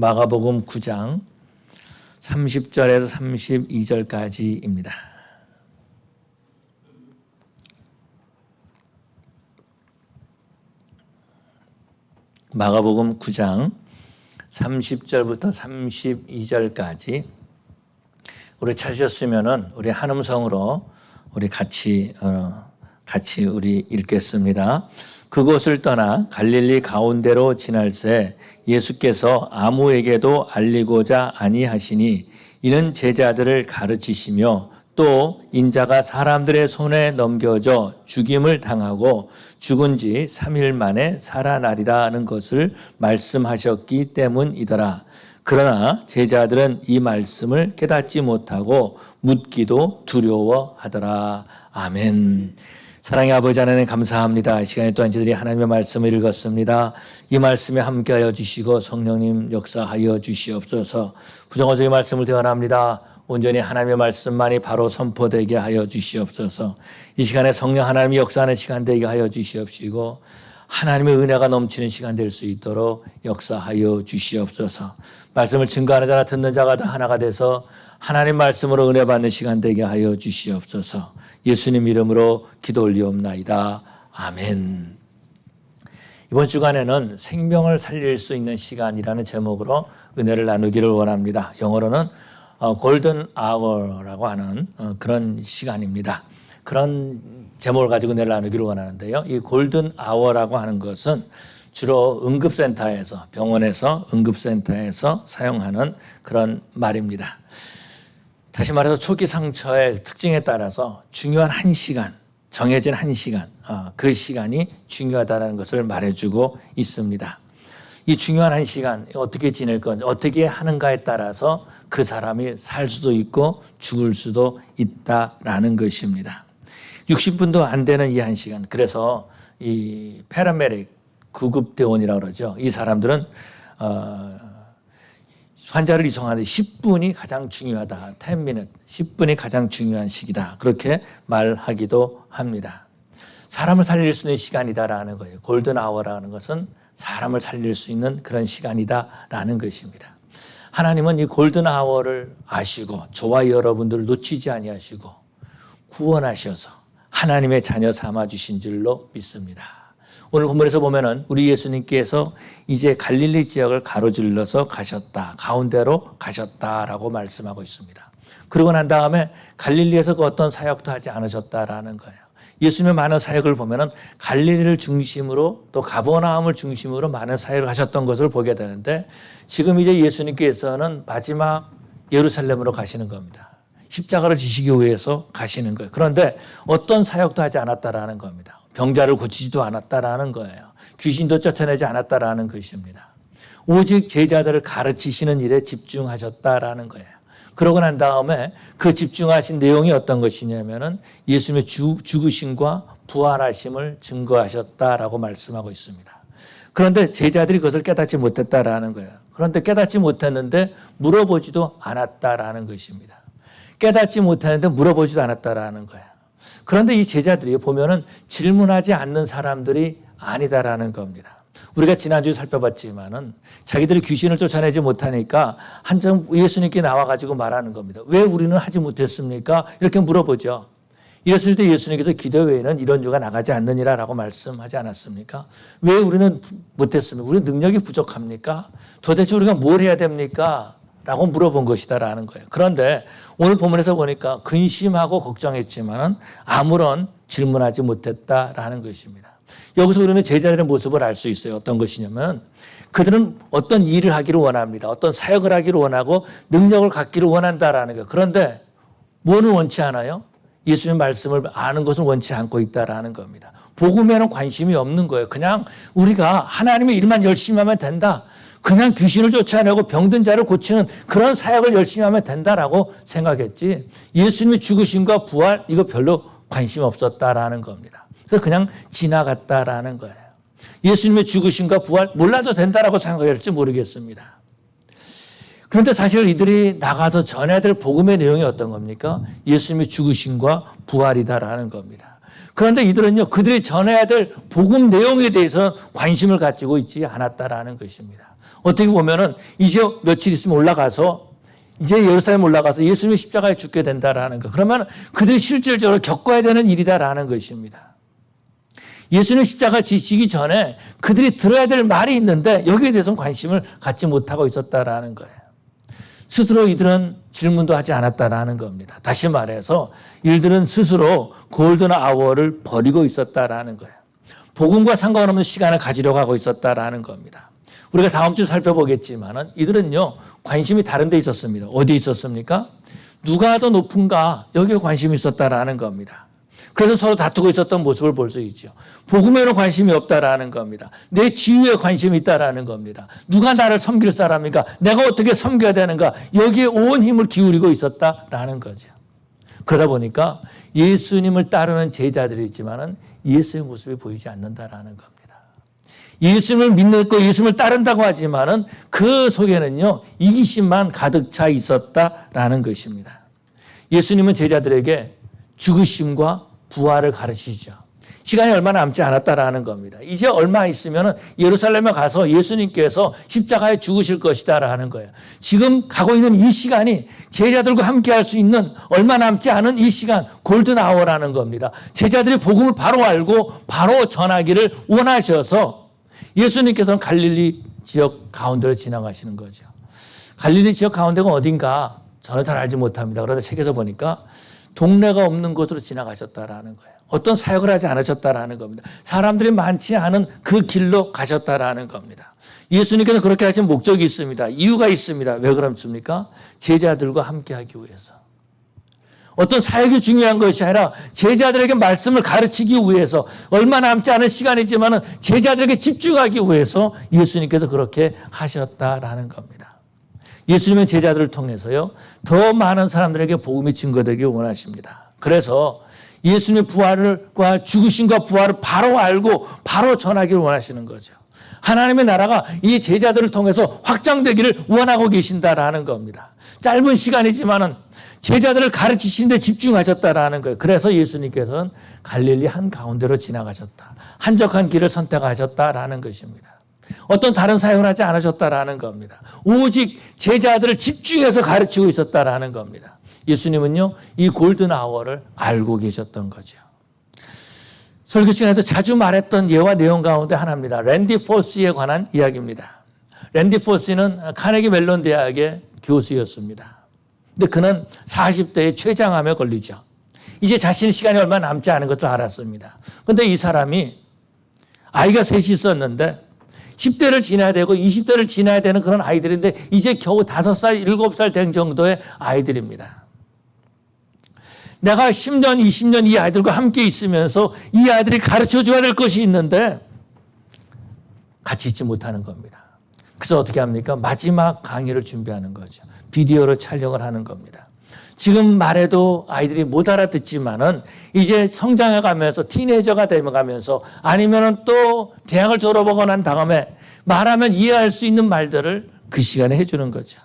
마가복음 9장 30절에서 32절까지입니다. 마가복음 9장 30절부터 32절까지 우리 찾으셨으면은 우리 한음성으로 우리 같이 우리 읽겠습니다. 그곳을 떠나 갈릴리 가운데로 지날새 예수께서 아무에게도 알리고자 아니하시니 이는 제자들을 가르치시며 또 인자가 사람들의 손에 넘겨져 죽임을 당하고 죽은 지 3일 만에 살아나리라는 것을 말씀하셨기 때문이더라. 그러나 제자들은 이 말씀을 깨닫지 못하고 묻기도 두려워하더라. 아멘. 사랑의 아버지 하나님 감사합니다. 이 시간에 또한 저희들이 하나님의 말씀을 읽었습니다. 이 말씀에 함께하여 주시고 성령님 역사하여 주시옵소서. 부정어적인 말씀을 대언합니다. 온전히 하나님의 말씀만이 바로 선포되게 하여 주시옵소서. 이 시간에 성령 하나님이 역사하는 시간 되게 하여 주시옵시고 하나님의 은혜가 넘치는 시간 될 수 있도록 역사하여 주시옵소서. 말씀을 증거하는 자나 듣는 자가 다 하나가 돼서 하나님 말씀으로 은혜 받는 시간 되게 하여 주시옵소서. 예수님 이름으로 기도 올리옵나이다. 아멘. 이번 주간에는 생명을 살릴 수 있는 시간이라는 제목으로 은혜를 나누기를 원합니다. 영어로는 골든 아워라고 하는 그런 시간입니다. 그런 제목을 가지고 은혜를 나누기를 원하는데요. 이 골든 아워라고 하는 것은 주로 응급센터에서, 병원에서 응급센터에서 사용하는 그런 말입니다. 다시 말해서 초기 상처의 특징에 따라서 중요한 한 시간, 정해진 한 시간, 그 시간이 중요하다는 것을 말해주고 있습니다. 이 중요한 한 시간 어떻게 지낼 건지 어떻게 하는가에 따라서 그 사람이 살 수도 있고 죽을 수도 있다라는 것입니다. 60분도 안 되는 이 한 시간, 그래서 이 패러메딕 구급대원이라고 그러죠. 이 사람들은 환자를 이송하는데 10분이 가장 중요하다. 10분이 가장 중요한 시기다. 그렇게 말하기도 합니다. 사람을 살릴 수 있는 시간이다라는 거예요. 골든 아워라는 것은 사람을 살릴 수 있는 그런 시간이다라는 것입니다. 하나님은 이 골든 아워를 아시고 저와 여러분들을 놓치지 아니하시고 구원하셔서 하나님의 자녀 삼아 주신 줄로 믿습니다. 오늘 본문에서 보면은 우리 예수님께서 이제 갈릴리 지역을 가로질러서 가셨다. 가운데로 가셨다라고 말씀하고 있습니다. 그러고 난 다음에 갈릴리에서 그 어떤 사역도 하지 않으셨다라는 거예요. 예수님의 많은 사역을 보면은 갈릴리를 중심으로 또 가버나움을 중심으로 많은 사역을 하셨던 것을 보게 되는데 지금 이제 예수님께서는 마지막 예루살렘으로 가시는 겁니다. 십자가를 지시기 위해서 가시는 거예요. 그런데 어떤 사역도 하지 않았다라는 겁니다. 병자를 고치지도 않았다라는 거예요. 귀신도 쫓아내지 않았다라는 것입니다. 오직 제자들을 가르치시는 일에 집중하셨다라는 거예요. 그러고 난 다음에 그 집중하신 내용이 어떤 것이냐면은 예수님의 죽으심과 부활하심을 증거하셨다라고 말씀하고 있습니다. 그런데 제자들이 그것을 깨닫지 못했다라는 거예요. 그런데 깨닫지 못했는데 물어보지도 않았다라는 것입니다. 깨닫지 못했는데 물어보지도 않았다라는 거예요. 그런데 이 제자들이 보면은 질문하지 않는 사람들이 아니다라는 겁니다. 우리가 지난주에 살펴봤지만은 자기들이 귀신을 쫓아내지 못하니까 한정 예수님께 나와가지고 말하는 겁니다. 왜 우리는 하지 못했습니까? 이렇게 물어보죠. 이랬을 때 예수님께서 기도 외에는 이런 유가 나가지 않느니라라고 말씀하지 않았습니까? 왜 우리는 못했습니까? 우리 능력이 부족합니까? 도대체 우리가 뭘 해야 됩니까? 라고 물어본 것이다라는 거예요. 그런데 오늘 본문에서 보니까 근심하고 걱정했지만은 아무런 질문하지 못했다라는 것입니다. 여기서 우리는 제자들의 모습을 알 수 있어요. 어떤 것이냐면 그들은 어떤 일을 하기를 원합니다. 어떤 사역을 하기를 원하고 능력을 갖기를 원한다라는 거예요. 그런데 뭐는 원치 않아요? 예수님의 말씀을 아는 것을 원치 않고 있다라는 겁니다. 복음에는 관심이 없는 거예요. 그냥 우리가 하나님의 일만 열심히 하면 된다. 그냥 귀신을 쫓아내고 병든 자를 고치는 그런 사역을 열심히 하면 된다라고 생각했지 예수님의 죽으심과 부활 이거 별로 관심 없었다라는 겁니다. 그래서 그냥 지나갔다라는 거예요. 예수님의 죽으심과 부활 몰라도 된다라고 생각할지 모르겠습니다. 그런데 사실 이들이 나가서 전해야 될 복음의 내용이 어떤 겁니까? 예수님의 죽으심과 부활이다라는 겁니다. 그런데 이들은요, 그들이 전해야 될 복음 내용에 대해서 관심을 가지고 있지 않았다라는 것입니다. 어떻게 보면은 이제 며칠 있으면 올라가서 이제 예루살렘 올라가서 예수님이 십자가에 죽게 된다라는 것. 그러면 그들이 실질적으로 겪어야 되는 일이다라는 것입니다. 예수님 십자가 지시기 전에 그들이 들어야 될 말이 있는데 여기에 대해서는 관심을 갖지 못하고 있었다라는 거예요. 스스로 이들은 질문도 하지 않았다라는 겁니다. 다시 말해서 이들은 스스로 골든 아워를 버리고 있었다라는 거예요. 복음과 상관없는 시간을 가지려고 하고 있었다라는 겁니다. 우리가 다음 주 살펴보겠지만은 이들은요, 관심이 다른 데 있었습니다. 어디에 있었습니까? 누가 더 높은가? 여기에 관심이 있었다라는 겁니다. 그래서 서로 다투고 있었던 모습을 볼 수 있죠. 복음에는 관심이 없다라는 겁니다. 내 지위에 관심이 있다라는 겁니다. 누가 나를 섬길 사람인가? 내가 어떻게 섬겨야 되는가? 여기에 온 힘을 기울이고 있었다라는 거죠. 그러다 보니까 예수님을 따르는 제자들이 있지만은 예수의 모습이 보이지 않는다라는 겁니다. 예수님을 믿고 예수님을 따른다고 하지만은 그 속에는요, 이기심만 가득 차 있었다라는 것입니다. 예수님은 제자들에게 죽으심과 부활을 가르치시죠. 시간이 얼마 남지 않았다라는 겁니다. 이제 얼마 있으면 예루살렘에 가서 예수님께서 십자가에 죽으실 것이다라는 거예요. 지금 가고 있는 이 시간이 제자들과 함께 할 수 있는 얼마 남지 않은 이 시간, 골든 아워라는 겁니다. 제자들이 복음을 바로 알고 바로 전하기를 원하셔서 예수님께서는 갈릴리 지역 가운데로 지나가시는 거죠. 갈릴리 지역 가운데가 어딘가 저는 잘 알지 못합니다. 그러다 책에서 보니까 동네가 없는 곳으로 지나가셨다라는 거예요. 어떤 사역을 하지 않으셨다라는 겁니다. 사람들이 많지 않은 그 길로 가셨다라는 겁니다. 예수님께서 그렇게 하신 목적이 있습니다. 이유가 있습니다. 왜 그렇습니까? 제자들과 함께하기 위해서. 어떤 사역이 중요한 것이 아니라 제자들에게 말씀을 가르치기 위해서 얼마 남지 않은 시간이지만 제자들에게 집중하기 위해서 예수님께서 그렇게 하셨다라는 겁니다. 예수님은 제자들을 통해서요, 더 많은 사람들에게 복음이 증거되길 원하십니다. 그래서 예수님의 부활과 죽으심과 부활을 바로 알고 바로 전하기를 원하시는 거죠. 하나님의 나라가 이 제자들을 통해서 확장되기를 원하고 계신다라는 겁니다. 짧은 시간이지만은 제자들을 가르치시는데 집중하셨다라는 거예요. 그래서 예수님께서는 갈릴리 한가운데로 지나가셨다. 한적한 길을 선택하셨다라는 것입니다. 어떤 다른 사역을 하지 않으셨다라는 겁니다. 오직 제자들을 집중해서 가르치고 있었다라는 겁니다. 예수님은요, 이 골든 아워를 알고 계셨던 거죠. 설교 시간에도 자주 말했던 예화 내용 가운데 하나입니다. 랜디 포스에 관한 이야기입니다. 랜디 포스는 카네기 멜론 대학의 교수였습니다. 근데 그는 40대에 췌장암에 걸리죠. 이제 자신의 시간이 얼마 남지 않은 것을 알았습니다. 근데 이 사람이 아이가 셋이 있었는데 10대를 지나야 되고 20대를 지나야 되는 그런 아이들인데 이제 겨우 5살, 7살 된 정도의 아이들입니다. 내가 10년, 20년 이 아이들과 함께 있으면서 이 아이들이 가르쳐줘야 될 것이 있는데 같이 있지 못하는 겁니다. 그래서 어떻게 합니까? 마지막 강의를 준비하는 거죠. 비디오로 촬영을 하는 겁니다. 지금 말해도 아이들이 못 알아듣지만은 이제 성장해 가면서 티네이저가 되면 가면서 아니면은 또 대학을 졸업하고 난 다음에 말하면 이해할 수 있는 말들을 그 시간에 해주는 거죠.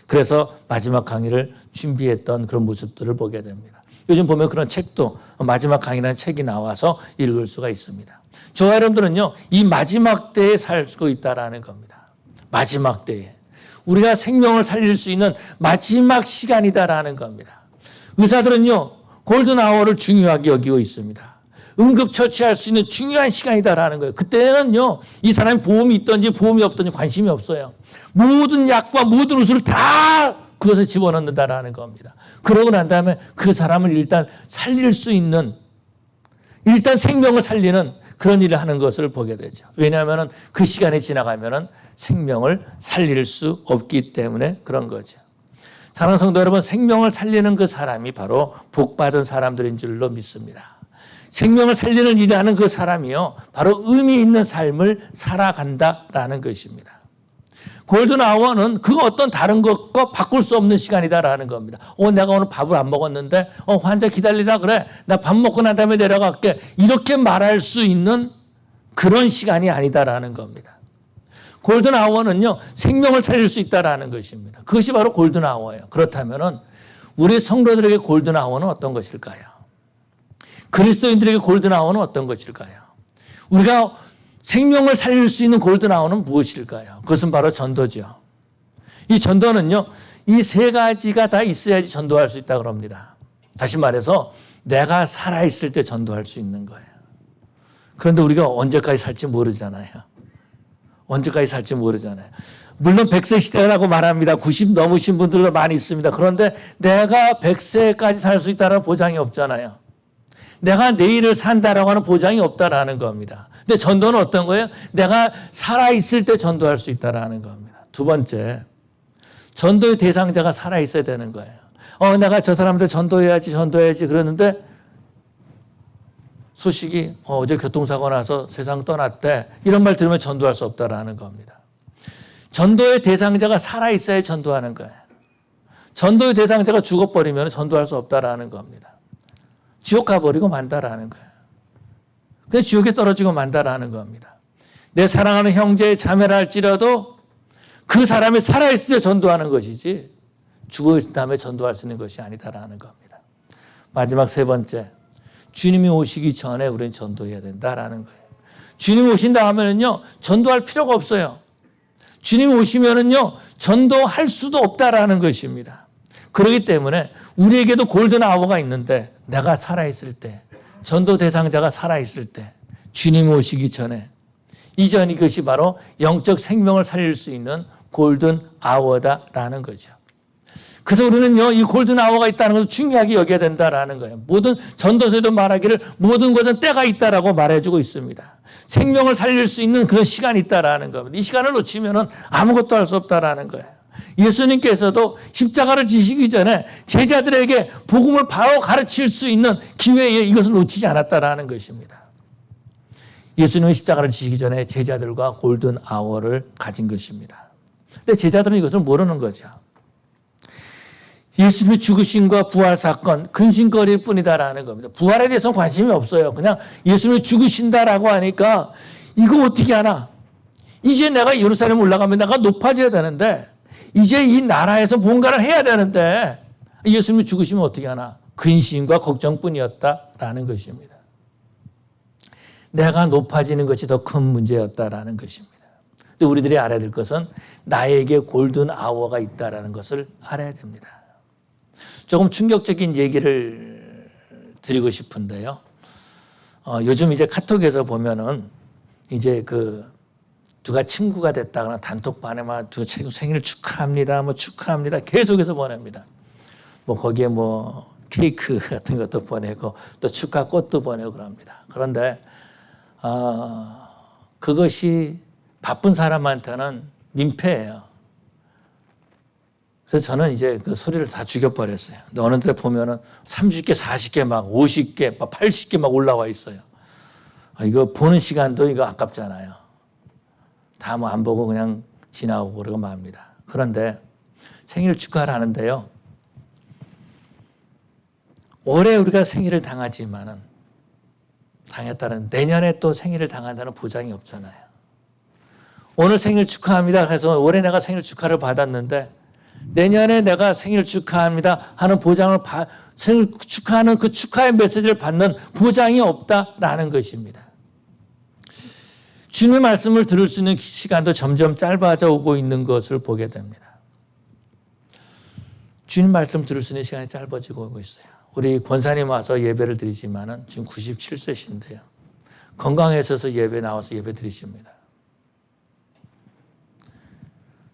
그래서 마지막 강의를 준비했던 그런 모습들을 보게 됩니다. 요즘 보면 그런 책도 마지막 강의라는 책이 나와서 읽을 수가 있습니다. 저와 여러분들은요, 이 마지막 때에 살고 있다라는 겁니다. 마지막 때에. 우리가 생명을 살릴 수 있는 마지막 시간이다라는 겁니다. 의사들은요, 골든 아워를 중요하게 여기고 있습니다. 응급처치할 수 있는 중요한 시간이다라는 거예요. 그때는요, 이 사람이 보험이 있든지 보험이 없든지 관심이 없어요. 모든 약과 모든 의술을 다 그것에 집어넣는다라는 겁니다. 그러고 난 다음에 그 사람을 일단 살릴 수 있는, 일단 생명을 살리는 그런 일을 하는 것을 보게 되죠. 왜냐하면 그 시간이 지나가면 생명을 살릴 수 없기 때문에 그런 거죠. 사랑하는 성도 여러분, 생명을 살리는 그 사람이 바로 복받은 사람들인 줄로 믿습니다. 생명을 살리는 일을 하는 그 사람이요, 바로 의미 있는 삶을 살아간다라는 것입니다. 골든 아워는 그 어떤 다른 것과 바꿀 수 없는 시간이다라는 겁니다. 내가 오늘 밥을 안 먹었는데 환자 기다리라 그래. 나 밥 먹고 난 다음에 내려갈게. 이렇게 말할 수 있는 그런 시간이 아니다라는 겁니다. 골든 아워는요, 생명을 살릴 수 있다라는 것입니다. 그것이 바로 골든 아워예요. 그렇다면은 우리 성도들에게 골든 아워는 어떤 것일까요? 그리스도인들에게 골든아워는 어떤 것일까요? 우리가 생명을 살릴 수 있는 골든아워는 무엇일까요? 그것은 바로 전도죠. 이 전도는요, 이 세 가지가 다 있어야지 전도할 수 있다고 합니다. 다시 말해서 내가 살아있을 때 전도할 수 있는 거예요. 그런데 우리가 언제까지 살지 모르잖아요. 언제까지 살지 모르잖아요. 물론 100세 시대라고 말합니다. 90 넘으신 분들도 많이 있습니다. 그런데 내가 100세까지 살 수 있다는 보장이 없잖아요. 내가 내일을 산다라고 하는 보장이 없다라는 겁니다. 근데 전도는 어떤 거예요? 내가 살아있을 때 전도할 수 있다라는 겁니다. 두 번째, 전도의 대상자가 살아있어야 되는 거예요. 내가 저 사람들 전도해야지 그러는데 소식이 어제 교통사고 나서 세상 떠났대. 이런 말 들으면 전도할 수 없다라는 겁니다. 전도의 대상자가 살아있어야 전도하는 거예요. 전도의 대상자가 죽어버리면 전도할 수 없다라는 겁니다. 지옥 가버리고 만다라는 거예요. 그냥 지옥에 떨어지고 만다라는 겁니다. 내 사랑하는 형제 자매라 할지라도 그 사람이 살아있을 때 전도하는 것이지 죽은 다음에 전도할 수 있는 것이 아니다라는 겁니다. 마지막 세 번째, 주님이 오시기 전에 우리는 전도해야 된다라는 거예요. 주님이 오신다 하면은요, 전도할 필요가 없어요. 주님이 오시면은요, 전도할 수도 없다라는 것입니다. 그렇기 때문에 우리에게도 골든 아워가 있는데 내가 살아있을 때, 전도 대상자가 살아있을 때, 주님이 오시기 전에, 이전 이것이 바로 영적 생명을 살릴 수 있는 골든 아워다라는 거죠. 그래서 우리는요, 이 골든 아워가 있다는 것을 중요하게 여겨야 된다라는 거예요. 모든 전도서에도 말하기를 모든 것은 때가 있다라고 말해주고 있습니다. 생명을 살릴 수 있는 그런 시간이 있다라는 겁니다. 이 시간을 놓치면은 아무것도 할 수 없다라는 거예요. 예수님께서도 십자가를 지시기 전에 제자들에게 복음을 바로 가르칠 수 있는 기회에 이것을 놓치지 않았다라는 것입니다. 예수님은 십자가를 지시기 전에 제자들과 골든 아워를 가진 것입니다. 근데 제자들은 이것을 모르는 거죠. 예수님의 죽으심과 부활 사건, 근심거릴 뿐이다라는 겁니다. 부활에 대해서는 관심이 없어요. 그냥 예수님이 죽으신다라고 하니까 이거 어떻게 하나? 이제 내가 예루살렘 올라가면 내가 높아져야 되는데 이제 이 나라에서 뭔가를 해야 되는데 예수님이 죽으시면 어떻게 하나? 근심과 걱정뿐이었다라는 것입니다. 내가 높아지는 것이 더 큰 문제였다라는 것입니다. 근데 우리들이 알아야 될 것은 나에게 골든 아워가 있다라는 것을 알아야 됩니다. 조금 충격적인 얘기를 드리고 싶은데요. 요즘 이제 카톡에서 보면은 이제 누가 친구가 됐다거나 단톡방에만 누가 생일 축하합니다. 축하합니다. 계속해서 보냅니다. 거기에 케이크 같은 것도 보내고 또 축하 꽃도 보내고 그럽니다. 그런데, 그것이 바쁜 사람한테는 민폐예요. 그래서 저는 이제 그 소리를 다 죽여버렸어요. 근데 어느 때 보면은 30개, 40개, 50개, 80개 올라와 있어요. 이거 보는 시간도 이거 아깝잖아요. 다 안 보고 그냥 지나오고 그러고 맙니다. 그런데 생일 축하를 하는데요. 올해 우리가 생일을 당하지만은 당했다는 내년에 또 생일을 당한다는 보장이 없잖아요. 오늘 생일 축하합니다 해서 올해 내가 생일 축하를 받았는데 내년에 내가 생일 축하합니다 하는 보장을 생일 축하하는 그 축하의 메시지를 받는 보장이 없다라는 것입니다. 주님의 말씀을 들을 수 있는 시간도 점점 짧아져 오고 있는 것을 보게 됩니다. 주님 말씀 들을 수 있는 시간이 짧아지고 오고 있어요. 우리 권사님 와서 예배를 드리지만은 지금 97세신데요. 건강해져서 예배 나와서 예배 드리십니다.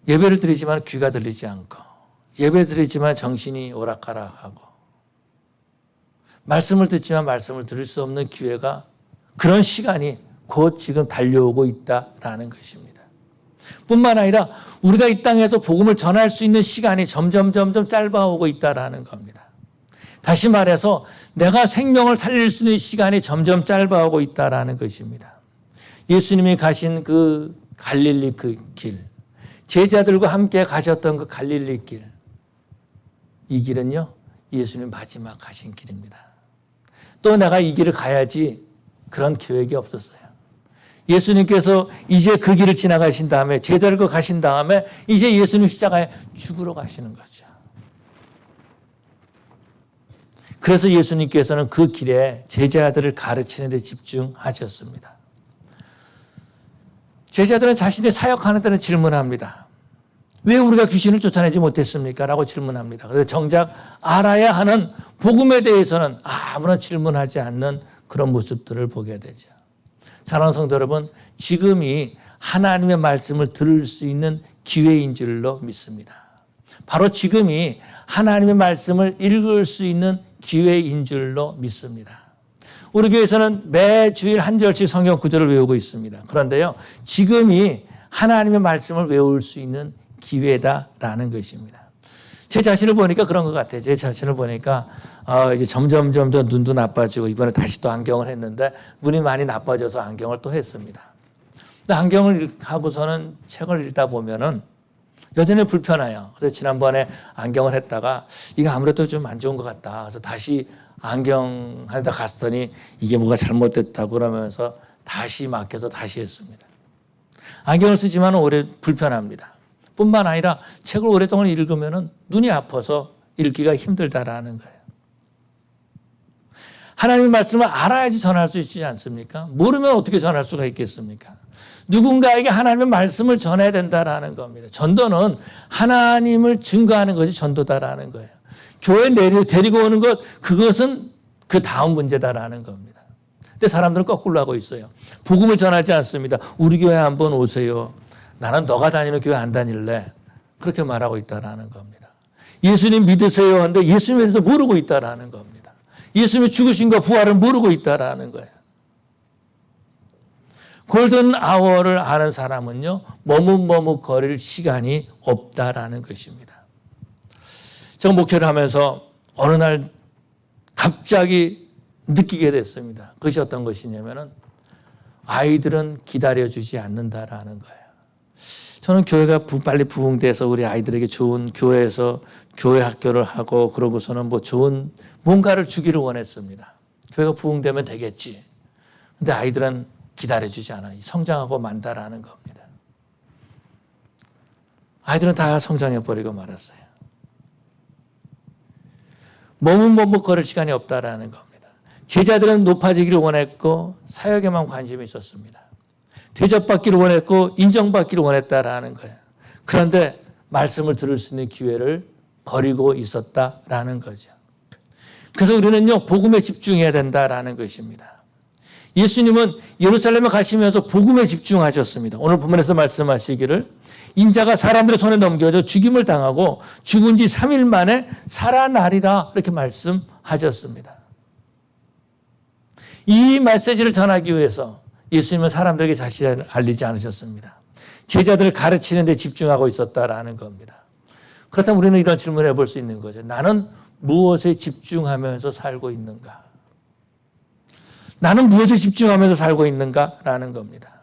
예배를 드리지만 귀가 들리지 않고 예배 드리지만 정신이 오락가락하고 말씀을 듣지만 말씀을 들을 수 없는 기회가 그런 시간이 곧 지금 달려오고 있다라는 것입니다. 뿐만 아니라 우리가 이 땅에서 복음을 전할 수 있는 시간이 점점 짧아오고 있다라는 겁니다. 다시 말해서 내가 생명을 살릴 수 있는 시간이 점점 짧아오고 있다라는 것입니다. 예수님이 가신 그 갈릴리 그 길, 제자들과 함께 가셨던 그 갈릴리 길, 이 길은요 예수님 마지막 가신 길입니다. 또 내가 이 길을 가야지 그런 계획이 없었어요. 예수님께서 이제 그 길을 지나가신 다음에 제자들과 가신 다음에 이제 예수님 십자가에 죽으러 가시는 거죠. 그래서 예수님께서는 그 길에 제자들을 가르치는 데 집중하셨습니다. 제자들은 자신이 사역하는 데는 질문합니다. 왜 우리가 귀신을 쫓아내지 못했습니까? 라고 질문합니다. 그래서 정작 알아야 하는 복음에 대해서는 아무런 질문하지 않는 그런 모습들을 보게 되죠. 사랑하는 성도 여러분, 지금이 하나님의 말씀을 들을 수 있는 기회인 줄로 믿습니다. 바로 지금이 하나님의 말씀을 읽을 수 있는 기회인 줄로 믿습니다. 우리 교회에서는 매 주일 한 절씩 성경 구절을 외우고 있습니다. 그런데요, 지금이 하나님의 말씀을 외울 수 있는 기회다라는 것입니다. 제 자신을 보니까 그런 것 같아요. 제 자신을 보니까 이제 점점 더 눈도 나빠지고 이번에 다시 또 안경을 했는데 눈이 많이 나빠져서 안경을 또 했습니다. 근데 안경을 하고서는 책을 읽다 보면은 여전히 불편해요. 그래서 지난번에 안경을 했다가 이게 아무래도 좀 안 좋은 것 같다. 그래서 다시 안경 하다 갔더니 이게 뭐가 잘못됐다고 그러면서 다시 맡겨서 다시 했습니다. 안경을 쓰지만 오래 불편합니다. 뿐만 아니라 책을 오랫동안 읽으면 눈이 아파서 읽기가 힘들다라는 거예요. 하나님의 말씀을 알아야지 전할 수 있지 않습니까? 모르면 어떻게 전할 수가 있겠습니까? 누군가에게 하나님의 말씀을 전해야 된다라는 겁니다. 전도는 하나님을 증거하는 것이 전도다라는 거예요. 교회 데리고 오는 것, 그것은 그 다음 문제다라는 겁니다. 근데 사람들은 거꾸로 하고 있어요. 복음을 전하지 않습니다. 우리 교회 한번 오세요. 나는 너가 다니는 교회 안 다닐래. 그렇게 말하고 있다라는 겁니다. 예수님 믿으세요 하는데 예수님에 대해서 모르고 있다라는 겁니다. 예수님의 죽으신과 부활을 모르고 있다라는 거예요. 골든 아워를 아는 사람은요, 머뭇거릴 시간이 없다라는 것입니다. 제가 목회를 하면서 어느 날 갑자기 느끼게 됐습니다. 그것이 어떤 것이냐면은 아이들은 기다려주지 않는다라는 거예요. 저는 교회가 빨리 부흥돼서 우리 아이들에게 좋은 교회에서 교회 학교를 하고 그러고서는 뭐 좋은 뭔가를 주기를 원했습니다. 교회가 부흥되면 되겠지. 근데 아이들은 기다려주지 않아요. 성장하고 만다라는 겁니다. 아이들은 다 성장해버리고 말았어요. 머뭇거릴 시간이 없다라는 겁니다. 제자들은 높아지기를 원했고 사역에만 관심이 있었습니다. 대접받기를 원했고 인정받기를 원했다라는 거예요. 그런데 말씀을 들을 수 있는 기회를 버리고 있었다라는 거죠. 그래서 우리는요, 복음에 집중해야 된다라는 것입니다. 예수님은 예루살렘에 가시면서 복음에 집중하셨습니다. 오늘 본문에서 말씀하시기를 인자가 사람들의 손에 넘겨져 죽임을 당하고 죽은 지 3일 만에 살아나리라 이렇게 말씀하셨습니다. 이 메시지를 전하기 위해서 예수님은 사람들에게 자신을 알리지 않으셨습니다. 제자들을 가르치는 데 집중하고 있었다라는 겁니다. 그렇다면 우리는 이런 질문을 해볼 수 있는 거죠. 나는 무엇에 집중하면서 살고 있는가? 나는 무엇에 집중하면서 살고 있는가라는 겁니다.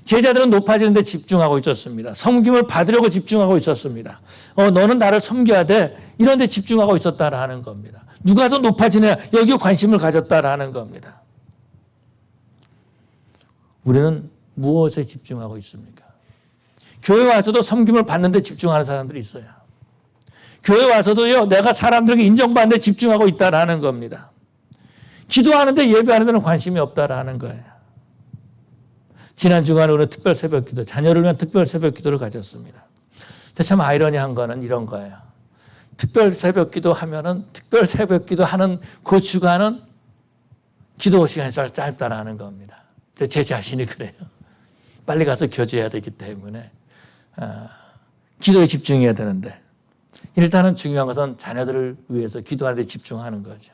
제자들은 높아지는 데 집중하고 있었습니다. 섬김을 받으려고 집중하고 있었습니다. 너는 나를 섬겨야 돼. 이런 데 집중하고 있었다라는 겁니다. 누가 더 높아지냐 여기에 관심을 가졌다라는 겁니다. 우리는 무엇에 집중하고 있습니까? 교회 와서도 섬김을 받는 데 집중하는 사람들이 있어요. 교회 와서도요, 내가 사람들에게 인정받는 데 집중하고 있다라는 겁니다. 기도하는데 예배하는 데는 관심이 없다라는 거예요. 지난 주간에 우리는 특별 새벽기도, 자녀를 위한 특별 새벽기도를 가졌습니다. 근데 참 아이러니한 거는 이런 거예요. 특별 새벽기도 하면은 특별 새벽기도 하는 그 주간은 기도 시간이 짧다라는 겁니다. 근데 제 자신이 그래요. 빨리 가서 교제해야 되기 때문에 기도에 집중해야 되는데 일단은 중요한 것은 자녀들을 위해서 기도하는 데 집중하는 거죠.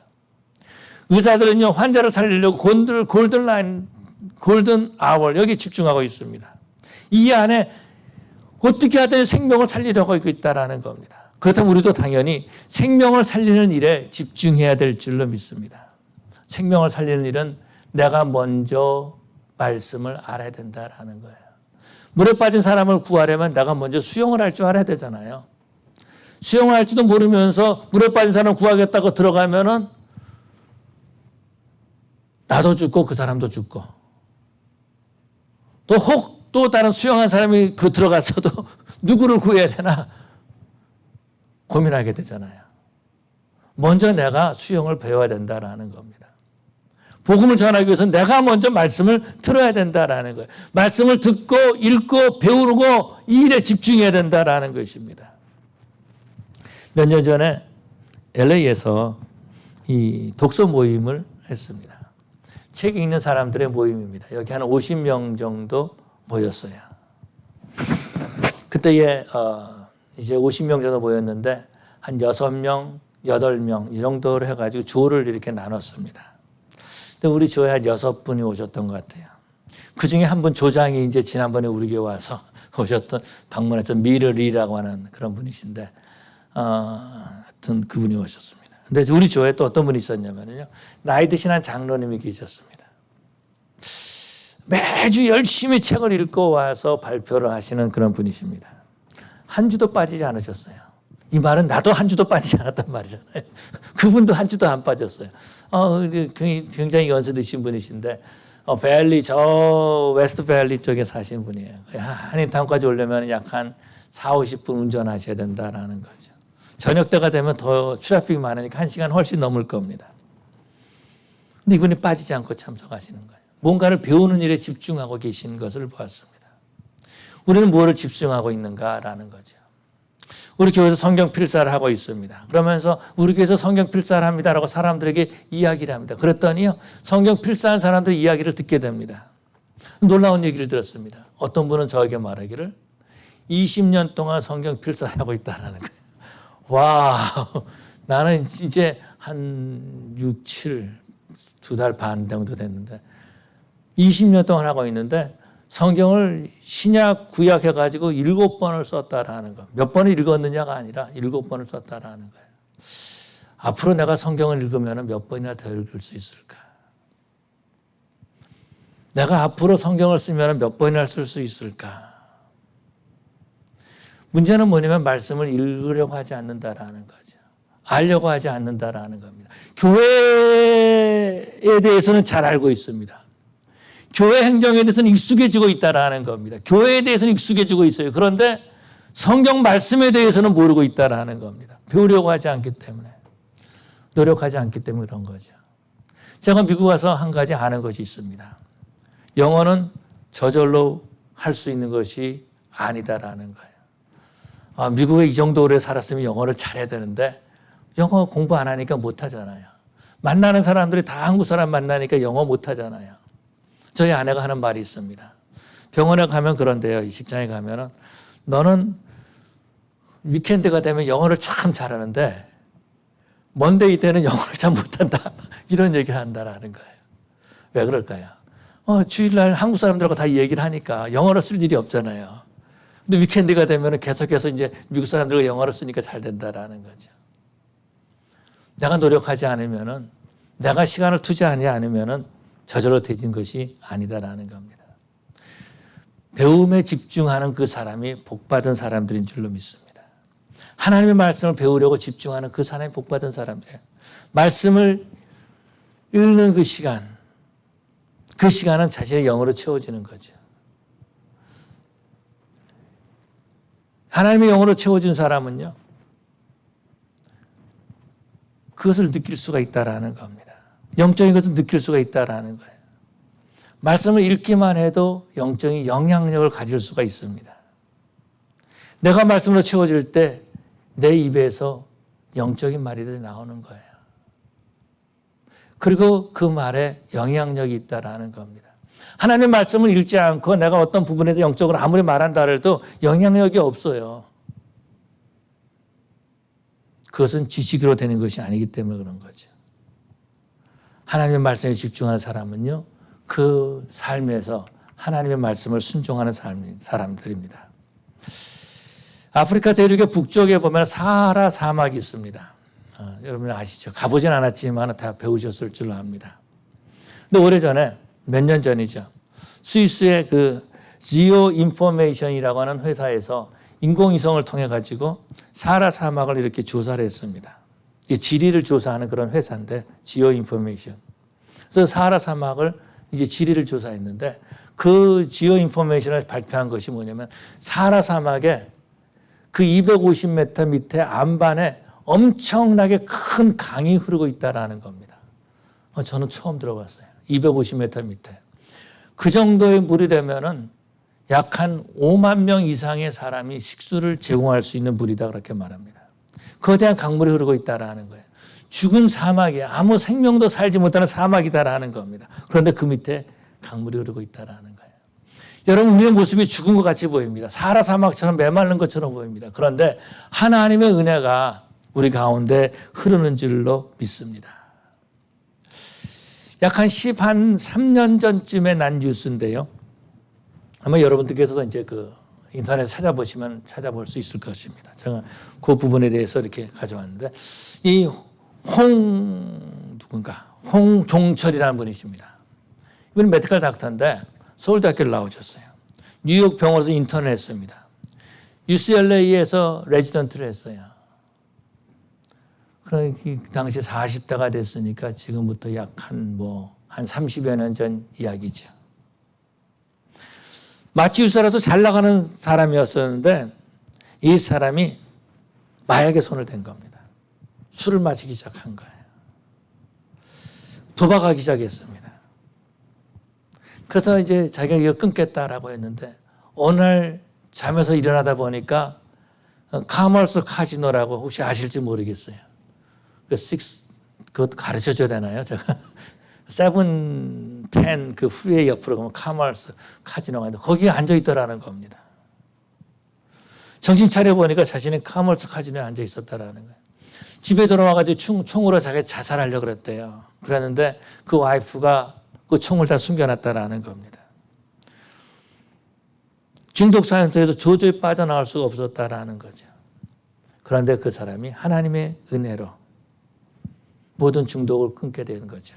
의사들은요, 환자를 살리려고 골든 아워 여기 집중하고 있습니다. 이 안에 어떻게 하든 생명을 살리려고 있다라는 겁니다. 그렇다면 우리도 당연히 생명을 살리는 일에 집중해야 될 줄로 믿습니다. 생명을 살리는 일은 내가 먼저 말씀을 알아야 된다라는 거예요. 물에 빠진 사람을 구하려면 내가 먼저 수영을 할 줄 알아야 되잖아요. 수영을 할지도 모르면서 물에 빠진 사람 구하겠다고 들어가면은 나도 죽고 그 사람도 죽고 또 다른 수영한 사람이 들어가서도 누구를 구해야 되나 고민하게 되잖아요. 먼저 내가 수영을 배워야 된다라는 겁니다. 복음을 전하기 위해서 내가 먼저 말씀을 들어야 된다라는 거예요. 말씀을 듣고 읽고 배우고 이 일에 집중해야 된다라는 것입니다. 몇 년 전에 LA에서 이 독서 모임을 했습니다. 책 읽는 사람들의 모임입니다. 여기 한 50명 정도 모였어요. 그때에 이제 50명 정도 모였는데 한 6명, 8명 이 정도로 해가지고 조를 이렇게 나눴습니다. 근데 우리 조에 한 6분이 오셨던 것 같아요. 그 중에 한 분 조장이 이제 지난번에 우리 교회 와서 오셨던 방문했던 미르리라고 하는 그런 분이신데 하여튼 그분이 오셨습니다. 근데 우리 조에 또 어떤 분이 있었냐면요. 나이 드신 한 장로님이 계셨습니다. 매주 열심히 책을 읽고 와서 발표를 하시는 그런 분이십니다. 한 주도 빠지지 않으셨어요. 이 말은 나도 한 주도 빠지지 않았단 말이잖아요. 그분도 한 주도 안 빠졌어요. 굉장히 연세 드신 분이신데 밸리 저 웨스트 밸리 쪽에 사신 분이에요. 한인타운까지 오려면 약 한 40-50분 운전하셔야 된다라는 거죠. 저녁 때가 되면 더 트래픽이 많으니까 1시간 훨씬 넘을 겁니다. 근데 이분이 빠지지 않고 참석하시는 거예요. 뭔가를 배우는 일에 집중하고 계신 것을 보았습니다. 우리는 무엇을 집중하고 있는가라는 거죠. 우리 교회에서 성경 필사를 하고 있습니다. 그러면서 우리 교회에서 성경 필사를 합니다라고 사람들에게 이야기를 합니다. 그랬더니요, 성경 필사한 사람들의 이야기를 듣게 됩니다. 놀라운 얘기를 들었습니다. 어떤 분은 저에게 말하기를 20년 동안 성경 필사를 하고 있다는 거예요. 와, 나는 이제 한 6, 7, 2달 반 정도 됐는데 20년 동안 하고 있는데 성경을 신약, 구약 해가지고 7번을 썼다라는 거. 몇 번을 읽었느냐가 아니라 7번을 썼다라는 거예요. 앞으로 내가 성경을 읽으면 몇 번이나 더 읽을 수 있을까? 내가 앞으로 성경을 쓰면 몇 번이나 쓸 수 있을까? 문제는 뭐냐면 말씀을 읽으려고 하지 않는다라는 거죠. 알려고 하지 않는다라는 겁니다. 교회에 대해서는 잘 알고 있습니다. 교회 행정에 대해서는 익숙해지고 있다라는 겁니다. 교회에 대해서는 익숙해지고 있어요. 그런데 성경 말씀에 대해서는 모르고 있다라는 겁니다. 배우려고 하지 않기 때문에. 노력하지 않기 때문에 그런 거죠. 제가 미국 와서 한 가지 아는 것이 있습니다. 영어는 저절로 할 수 있는 것이 아니다라는 거예요. 미국에 이 정도 오래 살았으면 영어를 잘해야 되는데 영어 공부 안 하니까 못하잖아요. 만나는 사람들이 다 한국 사람 만나니까 영어 못하잖아요. 저희 아내가 하는 말이 있습니다. 병원에 가면 그런데요. 이 직장에 가면은 너는 위켄드가 되면 영어를 참 잘하는데 먼데이 때는 영어를 참 못한다. 이런 얘기를 한다라는 거예요. 왜 그럴까요? 주일날 한국 사람들하고 다 얘기를 하니까 영어를 쓸 일이 없잖아요. 근데 위켄드가 되면 계속해서 이제 미국 사람들과 영어를 쓰니까 잘 된다라는 거죠. 내가 노력하지 않으면은, 내가 시간을 투자하지 않으면은 저절로 되진 것이 아니다라는 겁니다. 배움에 집중하는 그 사람이 복받은 사람들인 줄로 믿습니다. 하나님의 말씀을 배우려고 집중하는 그 사람이 복받은 사람들이에요. 말씀을 읽는 그 시간은 자신의 영어로 채워지는 거죠. 하나님의 영어로 채워진 사람은요, 그것을 느낄 수가 있다라는 겁니다. 영적인 것을 느낄 수가 있다라는 거예요. 말씀을 읽기만 해도 영적인 영향력을 가질 수가 있습니다. 내가 말씀으로 채워질 때 내 입에서 영적인 말이 나오는 거예요. 그리고 그 말에 영향력이 있다라는 겁니다. 하나님의 말씀을 읽지 않고 내가 어떤 부분에서 영적으로 아무리 말한다 해도 영향력이 없어요. 그것은 지식으로 되는 것이 아니기 때문에 그런 거죠. 하나님의 말씀에 집중하는 사람은요, 그 삶에서 하나님의 말씀을 순종하는 사람들입니다. 아프리카 대륙의 북쪽에 보면 사하라 사막이 있습니다. 여러분 아시죠? 가보진 않았지만 다 배우셨을 줄로 압니다. 근데 오래전에, 몇 년 전이죠, 스위스의 그 지오 인포메이션이라고 하는 회사에서 인공위성을 통해 가지고 사하라 사막을 이렇게 조사를 했습니다. 지리를 조사하는 그런 회사인데, 지오 인포메이션. 그래서 사하라 사막을 이제 지리를 조사했는데, 그 지오 인포메이션을 발표한 것이 뭐냐면, 사하라 사막에 그 250m 밑에 안반에 엄청나게 큰 강이 흐르고 있다는 겁니다. 저는 처음 들어봤어요. 250m 밑에. 그 정도의 물이 되면은 약 한 5만 명 이상의 사람이 식수를 제공할 수 있는 물이다 그렇게 말합니다. 거대한 강물이 흐르고 있다는 거예요. 죽은 사막이 아무 생명도 살지 못하는 사막이다라는 겁니다. 그런데 그 밑에 강물이 흐르고 있다는 거예요. 여러분 우리의 모습이 죽은 것 같이 보입니다. 사하라 사막처럼 메마른 것처럼 보입니다. 그런데 하나님의 은혜가 우리 가운데 흐르는 줄로 믿습니다. 약 한 13년 전쯤에 난 뉴스인데요. 아마 여러분들께서도 이제 그 인터넷 찾아보시면 찾아볼 수 있을 것입니다. 제가 그 부분에 대해서 이렇게 가져왔는데 이 홍종철이라는 분이십니다. 이분은 메디컬 닥터인데 서울대학교를 나오셨어요. 뉴욕 병원에서 인턴을 했습니다. UCLA에서 레지던트를 했어요. 그러니까 그 당시 40대가 됐으니까 지금부터 약 한 30여 년 전 이야기죠. 마취의사라서 잘 나가는 사람이었었는데 이 사람이 마약에 손을 댄 겁니다. 술을 마시기 시작한 거예요. 도박하기 시작했습니다. 그래서 이제 자기가 이거 끊겠다라고 했는데 어느 날 잠에서 일어나다 보니까 카멀스 카지노라고 혹시 아실지 모르겠어요. 그것 가르쳐 줘야 되나요? 제가 7, 10 그 후에 옆으로 가면 카멀스 카지노가 있는데 거기에 앉아 있더라는 겁니다. 정신 차려보니까 자신이 카멀스 카지노에 앉아 있었다라는 거예요. 집에 돌아와가지고 총으로 자기가 자살하려고 그랬대요. 그랬는데 그 와이프가 그 총을 다 숨겨놨다라는 겁니다. 중독 상태에도 도저히 빠져나갈 수가 없었다라는 거죠. 그런데 그 사람이 하나님의 은혜로 모든 중독을 끊게 되는 거죠.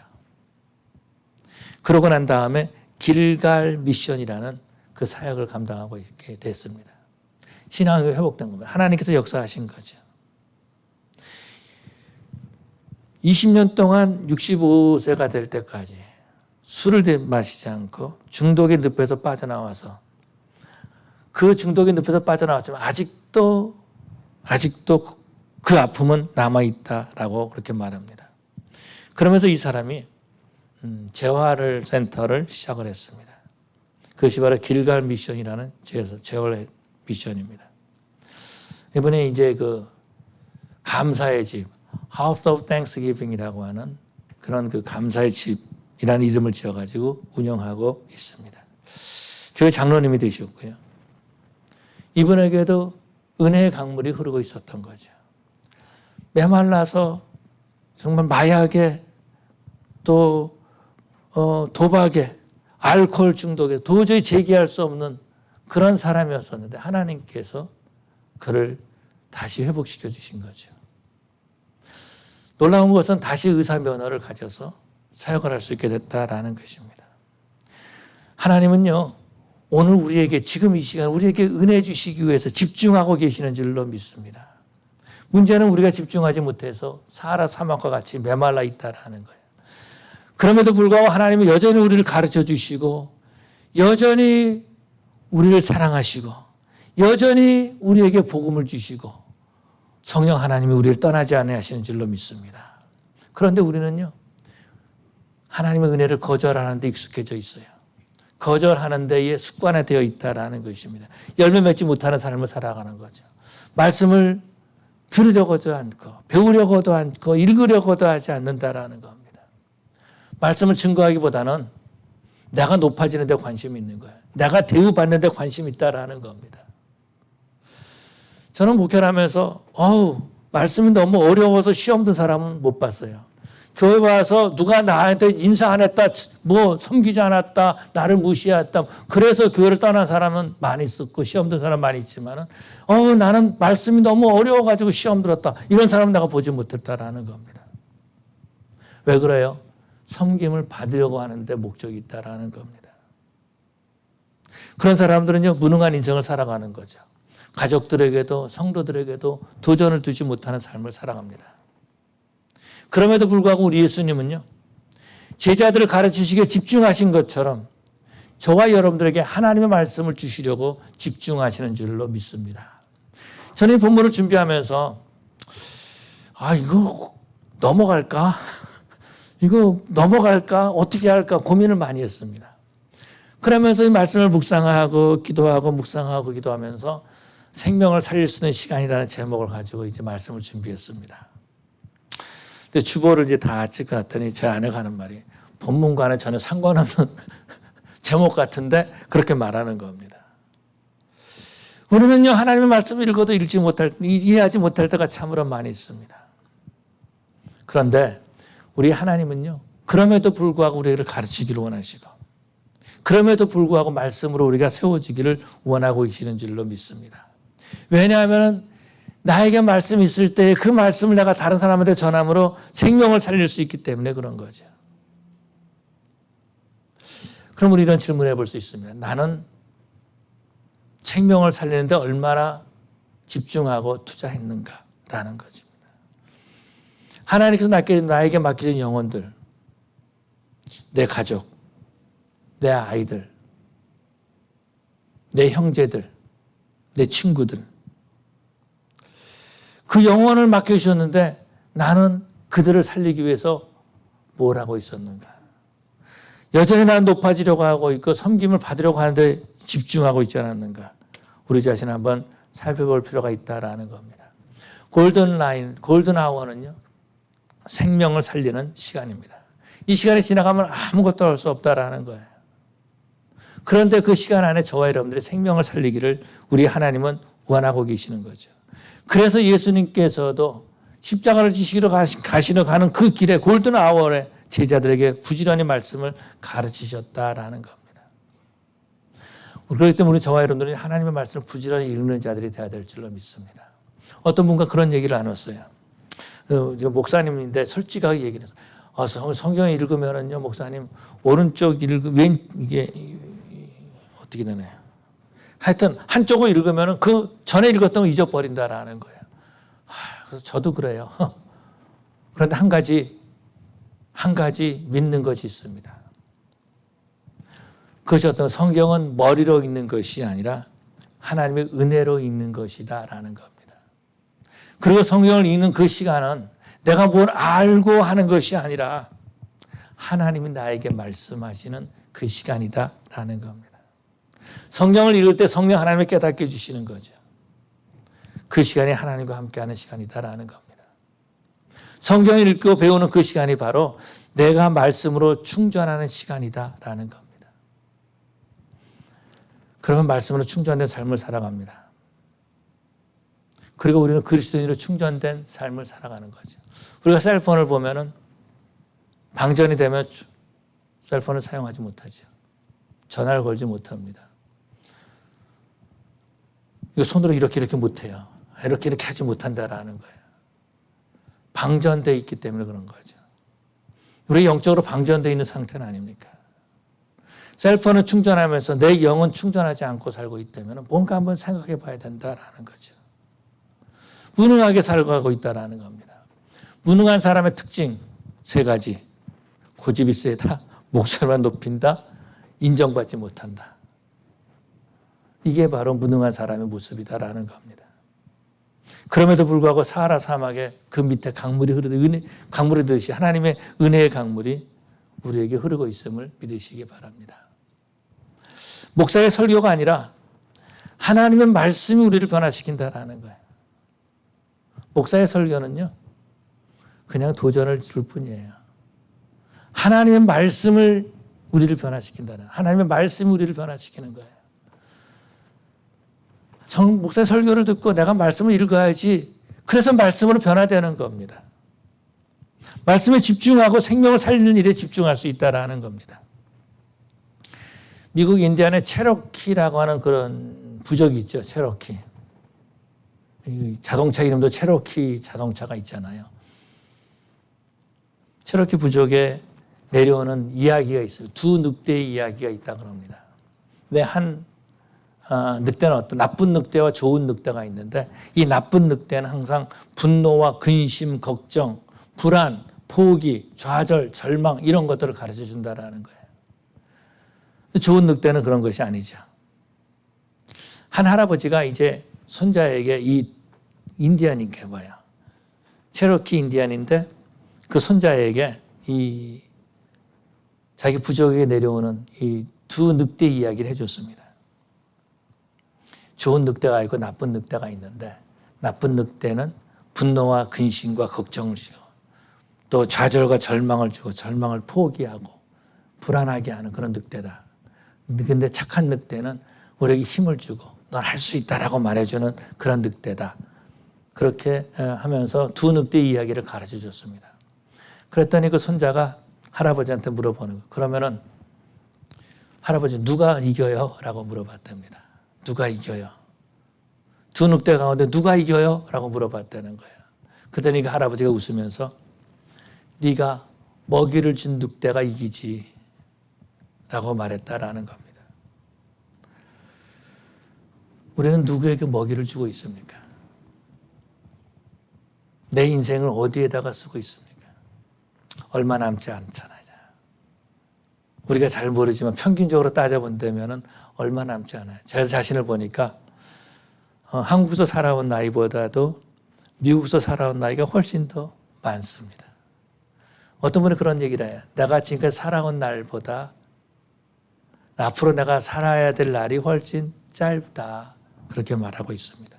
그러고 난 다음에 길갈 미션이라는 그 사역을 감당하고 있게 됐습니다. 신앙이 회복된 겁니다. 하나님께서 역사하신 거죠. 20년 동안 65세가 될 때까지 술을 마시지 않고 중독의 늪에서 빠져나와서 그 중독의 늪에서 빠져나왔지만 아직도 그 아픔은 남아있다라고 그렇게 말합니다. 그러면서 이 사람이 재활 센터를 시작을 했습니다. 그것이 바로 길갈 미션이라는 재활 미션입니다. 이번에 이제 그 감사의 집, House of Thanksgiving이라고 하는 그런 그 감사의 집이라는 이름을 지어가지고 운영하고 있습니다. 교회 장로님이 되셨고요. 이분에게도 은혜의 강물이 흐르고 있었던 거죠. 메말라서 정말 마약에 또 도박에 알코올 중독에 도저히 재기할 수 없는 그런 사람이었었는데 하나님께서 그를 다시 회복시켜 주신 거죠. 놀라운 것은 다시 의사 면허를 가져서 사역을 할 수 있게 됐다라는 것입니다. 하나님은요, 오늘 우리에게 지금 이 시간 우리에게 은혜 주시기 위해서 집중하고 계시는 줄로 믿습니다. 문제는 우리가 집중하지 못해서 사하라 사막과 같이 메말라 있다라는 거예요. 그럼에도 불구하고 하나님은 여전히 우리를 가르쳐 주시고 여전히 우리를 사랑하시고 여전히 우리에게 복음을 주시고 성령 하나님이 우리를 떠나지 않게 하시는 줄로 믿습니다. 그런데 우리는요, 하나님의 은혜를 거절하는 데 익숙해져 있어요. 거절하는 데에 습관화되어 있다라는 것입니다. 열매 맺지 못하는 삶을 살아가는 거죠. 말씀을 들으려고도 않고 배우려고도 않고 읽으려고도 하지 않는다라는 겁니다. 말씀을 증거하기보다는 내가 높아지는 데 관심이 있는 거예요. 내가 대우받는 데 관심이 있다라는 겁니다. 저는 목회를 하면서 말씀이 너무 어려워서 시험 든 사람은 못 봤어요. 교회 와서 누가 나한테 인사 안 했다, 섬기지 않았다, 나를 무시했다. 그래서 교회를 떠난 사람은 많이 있었고 시험 든 사람 많이 있지만은 나는 말씀이 너무 어려워가지고 시험 들었다. 이런 사람은 내가 보지 못했다라는 겁니다. 왜 그래요? 섬김을 받으려고 하는데 목적이 있다라는 겁니다. 그런 사람들은요, 무능한 인생을 살아가는 거죠. 가족들에게도 성도들에게도 도전을 두지 못하는 삶을 살아갑니다. 그럼에도 불구하고 우리 예수님은요, 제자들을 가르치시기에 집중하신 것처럼 저와 여러분들에게 하나님의 말씀을 주시려고 집중하시는 줄로 믿습니다. 저는 이 본문을 준비하면서 이거 넘어갈까? 이거 넘어갈까? 어떻게 할까? 고민을 많이 했습니다. 그러면서 이 말씀을 묵상하고 기도하고 묵상하고 기도하면서 생명을 살릴 수 있는 시간이라는 제목을 가지고 이제 말씀을 준비했습니다. 근데 주보를 이제 다 찍어 놨더니 제 아내가 하는 말이 본문과는 전혀 상관없는 제목 같은데 그렇게 말하는 겁니다. 우리는요, 하나님의 말씀을 읽어도 이해하지 못할 때가 참으로 많이 있습니다. 그런데 우리 하나님은요, 그럼에도 불구하고 우리를 가르치기를 원하시고, 그럼에도 불구하고 말씀으로 우리가 세워지기를 원하고 계시는 줄로 믿습니다. 왜냐하면 나에게 말씀이 있을 때 그 말씀을 내가 다른 사람한테 전함으로 생명을 살릴 수 있기 때문에 그런 거죠. 그럼 우리 이런 질문을 해볼 수 있습니다. 나는 생명을 살리는데 얼마나 집중하고 투자했는가라는 것입니다. 하나님께서 나에게 맡겨진 영혼들, 내 가족, 내 아이들, 내 형제들, 내 친구들, 그 영혼을 맡겨주셨는데 나는 그들을 살리기 위해서 뭘 하고 있었는가? 여전히 나는 높아지려고 하고 있고 섬김을 받으려고 하는데 집중하고 있지 않았는가? 우리 자신을 한번 살펴볼 필요가 있다라는 겁니다. 골든 아워는요, 생명을 살리는 시간입니다. 이 시간이 지나가면 아무것도 할 수 없다라는 거예요. 그런데 그 시간 안에 저와 여러분들의 생명을 살리기를 우리 하나님은 원하고 계시는 거죠. 그래서 예수님께서도 십자가를 지시러 가는 그 길에 골든 아워에 제자들에게 부지런히 말씀을 가르치셨다라는 겁니다. 그렇기 때문에 우리 저와 여러분들이 하나님의 말씀을 부지런히 읽는 자들이 되어야 될 줄로 믿습니다. 어떤 분과 그런 얘기를 나눴어요. 목사님인데 솔직하게 얘기를 해서 성경을 읽으면은요, 목사님 오른쪽 이게 어떻게 되나요? 하여튼 한쪽을 읽으면은 그 전에 읽었던 거 잊어버린다라는 거예요. 그래서 저도 그래요. 그런데 한 가지 믿는 것이 있습니다. 그것이 어떤 성경은 머리로 읽는 것이 아니라 하나님의 은혜로 읽는 것이다라는 겁니다. 그리고 성경을 읽는 그 시간은 내가 뭘 알고 하는 것이 아니라 하나님이 나에게 말씀하시는 그 시간이다라는 겁니다. 성경을 읽을 때 성령 하나님이 깨닫게 해주시는 거죠. 그 시간이 하나님과 함께하는 시간이다라는 겁니다. 성경을 읽고 배우는 그 시간이 바로 내가 말씀으로 충전하는 시간이다라는 겁니다. 그러면 말씀으로 충전된 삶을 살아갑니다. 그리고 우리는 그리스도인으로 충전된 삶을 살아가는 거죠. 우리가 셀폰을 보면은 방전이 되면 셀폰을 사용하지 못하죠. 전화를 걸지 못합니다. 이거 손으로 이렇게 못해요. 이렇게 하지 못한다라는 거예요. 방전되어 있기 때문에 그런 거죠. 우리 영적으로 방전되어 있는 상태는 아닙니까? 셀폰을 충전하면서 내 영은 충전하지 않고 살고 있다면 뭔가 한번 생각해 봐야 된다라는 거죠. 무능하게 살아가고 있다라는 겁니다. 무능한 사람의 특징 3가지. 고집이 세다, 목소리만 높인다, 인정받지 못한다. 이게 바로 무능한 사람의 모습이다라는 겁니다. 그럼에도 불구하고 사하라 사막에 그 밑에 강물이 흐르듯이 하나님의 은혜의 강물이 우리에게 흐르고 있음을 믿으시기 바랍니다. 목사의 설교가 아니라 하나님의 말씀이 우리를 변화시킨다라는 거예요. 목사의 설교는요, 그냥 도전을 줄 뿐이에요. 하나님의 말씀을 우리를 변화시킨다는, 하나님의 말씀이 우리를 변화시키는 거예요. 목사의 설교를 듣고 내가 말씀을 읽어야지, 그래서 말씀으로 변화되는 겁니다. 말씀에 집중하고 생명을 살리는 일에 집중할 수 있다라는 겁니다. 미국 인디안에 체로키라고 하는 그런 부족이 있죠. 체로키. 자동차 이름도 체로키 자동차가 있잖아요. 체로키 부족에 내려오는 이야기가 있어요. 2 늑대의 이야기가 있다고 합니다. 왜 한 늑대는 어떤 나쁜 늑대와 좋은 늑대가 있는데, 이 나쁜 늑대는 항상 분노와 근심, 걱정, 불안, 포기, 좌절, 절망 이런 것들을 가르쳐 준다라는 거예요. 좋은 늑대는 그런 것이 아니죠. 한 할아버지가 이제 손자에게 이 인디안인가 봐요. 체로키 인디안인데 그 손자에게 자기 부족에게 내려오는 이 두 늑대 이야기를 해줬습니다. 좋은 늑대가 있고 나쁜 늑대가 있는데 나쁜 늑대는 분노와 근심과 걱정을 주고 또 좌절과 절망을 주고 절망을 포기하고 불안하게 하는 그런 늑대다. 근데 착한 늑대는 우리에게 힘을 주고 넌 할 수 있다라고 말해주는 그런 늑대다. 그렇게 하면서 두 늑대 이야기를 가르쳐 줬습니다. 그랬더니 그 손자가 할아버지한테 물어보는 거예요. 그러면은 할아버지 누가 이겨요? 라고 물어봤답니다. 누가 이겨요? 두 늑대 가운데 누가 이겨요? 라고 물어봤다는 거예요. 그랬더니 그 할아버지가 웃으면서 네가 먹이를 준 늑대가 이기지 라고 말했다라는 겁니다. 우리는 누구에게 먹이를 주고 있습니까? 내 인생을 어디에다가 쓰고 있습니까? 얼마 남지 않잖아요. 우리가 잘 모르지만 평균적으로 따져본다면 얼마 남지 않아요. 제 자신을 보니까 한국에서 살아온 나이보다도 미국에서 살아온 나이가 훨씬 더 많습니다. 어떤 분이 그런 얘기를 해요. 내가 지금까지 살아온 날보다 앞으로 내가 살아야 될 날이 훨씬 짧다. 그렇게 말하고 있습니다.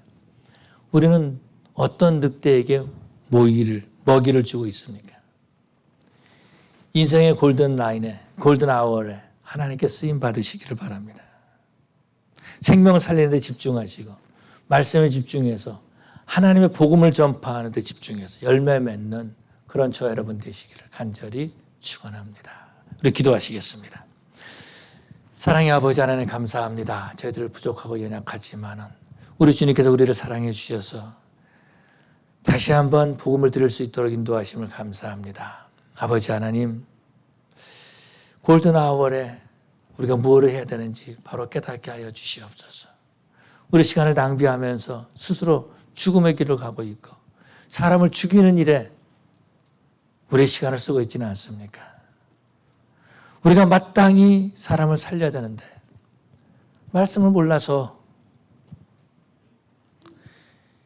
우리는 어떤 늑대에게 먹이를 주고 있습니까? 인생의 골든 라인에, 골든 아워에 하나님께 쓰임 받으시기를 바랍니다. 생명을 살리는 데 집중하시고 말씀에 집중해서 하나님의 복음을 전파하는 데 집중해서 열매 맺는 그런 저와 여러분 되시기를 간절히 축원합니다. 우리 기도하시겠습니다. 사랑의 아버지 하나님 감사합니다. 저희들 부족하고 연약하지만 우리 주님께서 우리를 사랑해 주셔서 다시 한번 복음을 들을 수 있도록 인도하심을 감사합니다. 아버지 하나님, 골든 아워에 우리가 무엇을 해야 되는지 바로 깨닫게 하여 주시옵소서. 우리 시간을 낭비하면서 스스로 죽음의 길을 가고 있고 사람을 죽이는 일에 우리의 시간을 쓰고 있지는 않습니까? 우리가 마땅히 사람을 살려야 되는데 말씀을 몰라서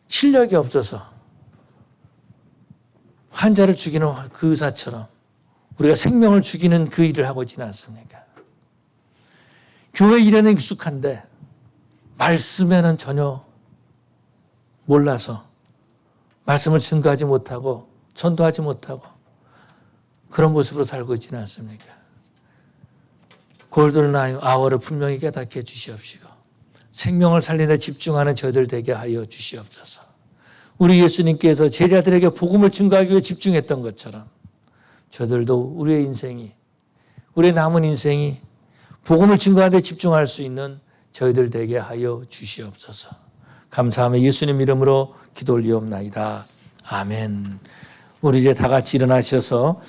실력이 없어서 환자를 죽이는 그 의사처럼 우리가 생명을 죽이는 그 일을 하고 있지는 않습니까? 교회 일에는 익숙한데 말씀에는 전혀 몰라서 말씀을 증거하지 못하고 전도하지 못하고 그런 모습으로 살고 있지는 않습니까? 골든 아워를 분명히 깨닫게 해주시옵시고 생명을 살리는 데 집중하는 저희들 되게 하여 주시옵소서. 우리 예수님께서 제자들에게 복음을 증거하기 위해 집중했던 것처럼 저들도 우리의 인생이, 우리의 남은 인생이 복음을 증거하는 데 집중할 수 있는 저희들 되게 하여 주시옵소서. 감사하며 예수님 이름으로 기도 올리옵나이다. 아멘. 우리 이제 다 같이 일어나셔서